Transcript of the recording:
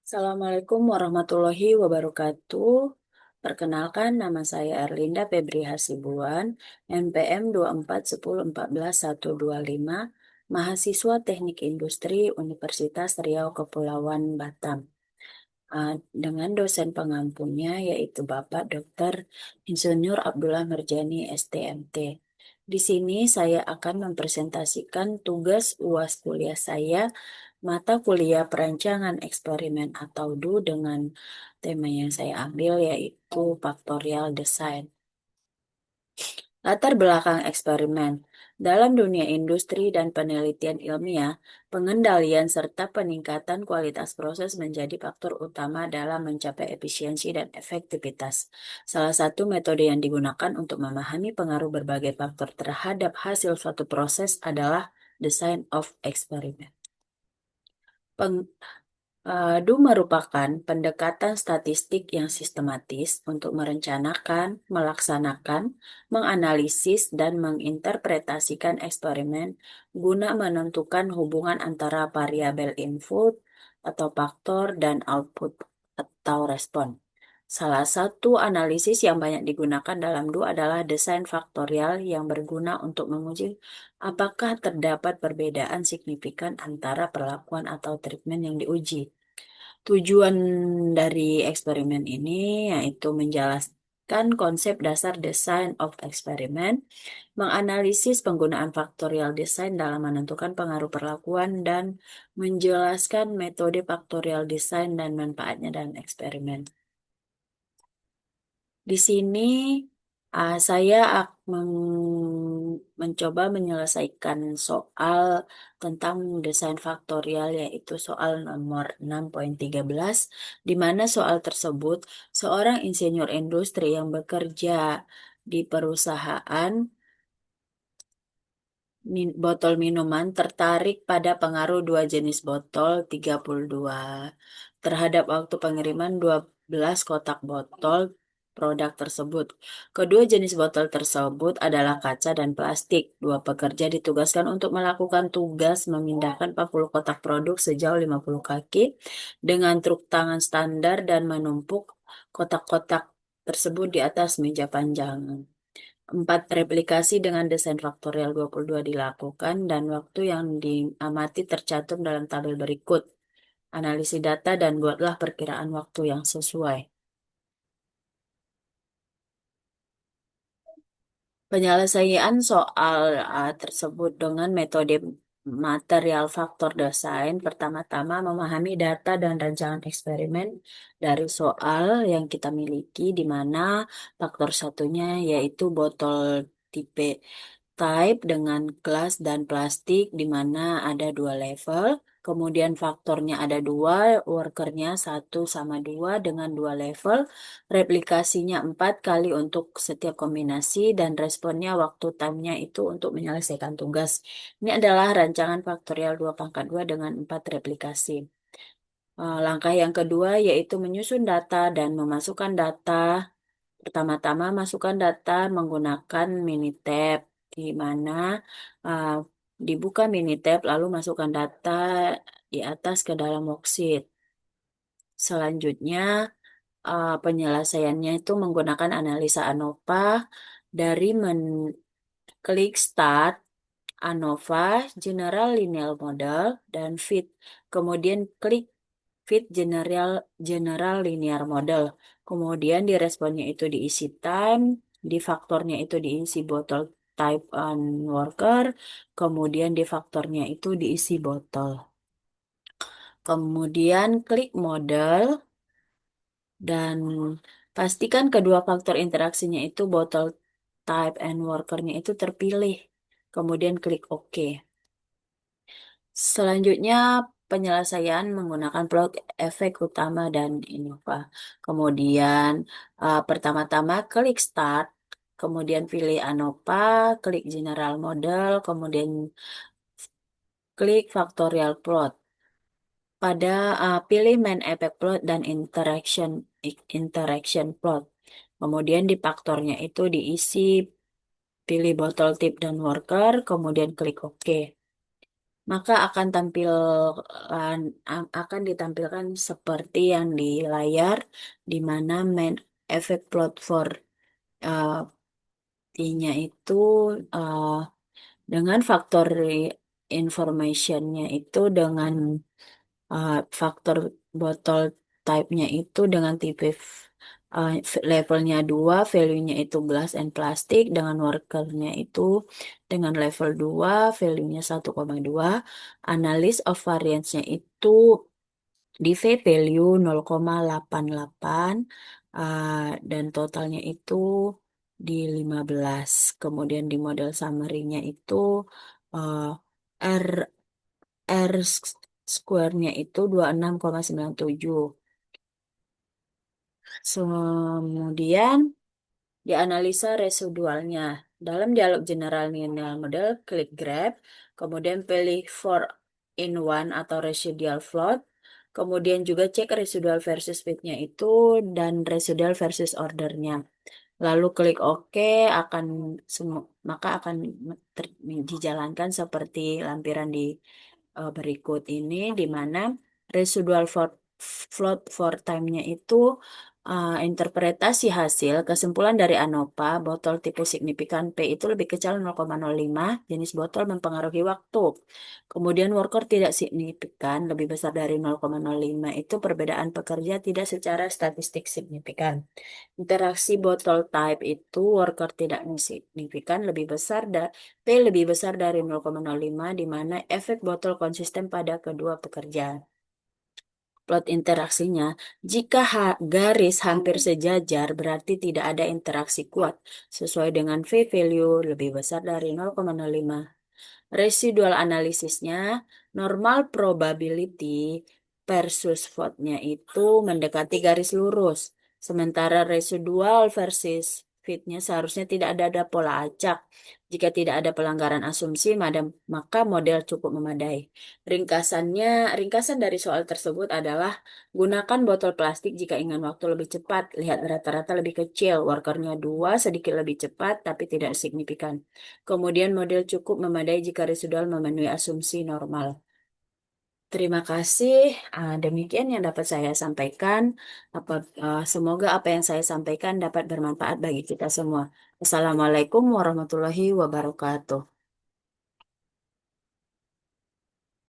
Assalamualaikum warahmatullahi wabarakatuh. Perkenalkan, nama saya Erlinda Febri Hasibuan, NPM 2414125, mahasiswa Teknik Industri Universitas Riau Kepulauan Batam. Dengan dosen pengampunya yaitu Bapak Dr. Insinyur Abdullah Merjani STMT. Di sini saya akan mempresentasikan tugas UAS kuliah saya, mata kuliah perancangan eksperimen atau DU dengan tema yang saya ambil yaitu Factorial Design. Latar belakang eksperimen. Dalam dunia industri dan penelitian ilmiah, pengendalian serta peningkatan kualitas proses menjadi faktor utama dalam mencapai efisiensi dan efektivitas. Salah satu metode yang digunakan untuk memahami pengaruh berbagai faktor terhadap hasil suatu proses adalah design of experiment. DU merupakan pendekatan statistik yang sistematis untuk merencanakan, melaksanakan, menganalisis, dan menginterpretasikan eksperimen guna menentukan hubungan antara variabel input atau faktor dan output atau respon. Salah satu analisis yang banyak digunakan dalam DU adalah desain faktorial yang berguna untuk menguji apakah terdapat perbedaan signifikan antara perlakuan atau treatment yang diuji. Tujuan dari eksperimen ini yaitu menjelaskan konsep dasar design of experiment, menganalisis penggunaan faktorial design dalam menentukan pengaruh perlakuan, dan menjelaskan metode faktorial design dan manfaatnya dalam eksperimen. Di sini saya mencoba menyelesaikan soal tentang desain faktorial yaitu soal nomor 6.13, di mana soal tersebut seorang insinyur industri yang bekerja di perusahaan botol minuman tertarik pada pengaruh dua jenis botol 32 terhadap waktu pengiriman 12 kotak botol produk tersebut. Kedua jenis botol tersebut adalah kaca dan plastik. Dua pekerja ditugaskan untuk melakukan tugas memindahkan 40 kotak produk sejauh 50 kaki dengan truk tangan standar dan menumpuk kotak-kotak tersebut di atas meja panjang. 4 replikasi dengan desain faktorial 22 dilakukan dan waktu yang diamati tercantum dalam tabel berikut. Analisis data dan buatlah perkiraan waktu yang sesuai. Penyelesaian soal tersebut dengan metode material faktor desain pertama-tama memahami data dan rancangan eksperimen dari soal yang kita miliki, di mana faktor satunya yaitu botol tipe type dengan gelas dan plastik, di mana ada dua level. Kemudian faktornya ada dua, workernya 1 sama 2 dengan dua level. Replikasinya 4 kali untuk setiap kombinasi dan responnya waktu time-nya itu untuk menyelesaikan tugas. Ini adalah rancangan faktorial 2 pangkat 2 dengan 4 replikasi. Langkah yang kedua yaitu menyusun data dan memasukkan data. Pertama-tama masukkan data menggunakan Minitab, di mana uh, dibuka Minitab lalu masukkan data di atas ke dalam worksheet. Selanjutnya penyelesaiannya itu menggunakan analisa ANOVA dari klik Start, ANOVA, General Linear Model, dan Fit. Kemudian klik Fit General Linear Model. Kemudian di responnya itu diisi time, di faktornya itu diisi botol type and worker, kemudian di faktornya itu diisi botol. Kemudian klik model, dan pastikan kedua faktor interaksinya itu bottle type and workernya itu terpilih. Kemudian klik OK. Selanjutnya penyelesaian menggunakan plot efek utama dan innova. Kemudian pertama-tama klik Start, kemudian pilih ANOVA, klik General Model, kemudian klik Factorial Plot. Pada pilih main effect plot dan interaction plot. Kemudian di faktornya itu diisi, pilih bottle tip dan worker, kemudian klik OK. maka akan ditampilkan seperti yang di layar, di mana main efek plot for uh, T-nya itu uh, dengan faktor informationnya itu dengan faktor botol type-nya itu dengan tipe levelnya 2, value-nya itu glass and plastic, dengan worker-nya itu dengan level 2, value-nya 1,2, analysis of variance-nya itu di V-value 0,88, dan totalnya itu di 15. Kemudian di model summary-nya itu uh, R R square-nya itu 26,97. Kemudian dianalisa residualnya. Dalam dialog general linear model, klik grab, kemudian pilih for in one atau residual float, kemudian juga cek residual versus fit-nya itu dan residual versus ordernya. Lalu klik OK, akan maka akan dijalankan seperti lampiran di berikut ini, di mana residual float for time-nya itu interpretasi hasil kesimpulan dari ANOVA botol tipe signifikan P itu lebih kecil 0,05, jenis botol mempengaruhi waktu. Kemudian worker tidak signifikan lebih besar dari 0,05, itu perbedaan pekerja tidak secara statistik signifikan. Interaksi botol type itu worker tidak signifikan lebih besar P lebih besar dari 0,05, di mana efek botol konsisten pada kedua pekerja. Plot interaksinya, jika garis hampir sejajar berarti tidak ada interaksi kuat sesuai dengan V-value lebih besar dari 0,05. Residual analisisnya, normal probability versus vote-nya itu mendekati garis lurus. Sementara residual versus fit-nya seharusnya tidak ada pola acak. Jika tidak ada pelanggaran asumsi, maka model cukup memadai. Ringkasan dari soal tersebut adalah gunakan botol plastik jika ingin waktu lebih cepat. Lihat rata-rata lebih kecil, workernya 2 sedikit lebih cepat tapi tidak signifikan. Kemudian model cukup memadai jika residual memenuhi asumsi normal. Terima kasih. Demikian yang dapat saya sampaikan. Semoga apa yang saya sampaikan dapat bermanfaat bagi kita semua. Assalamualaikum warahmatullahi wabarakatuh.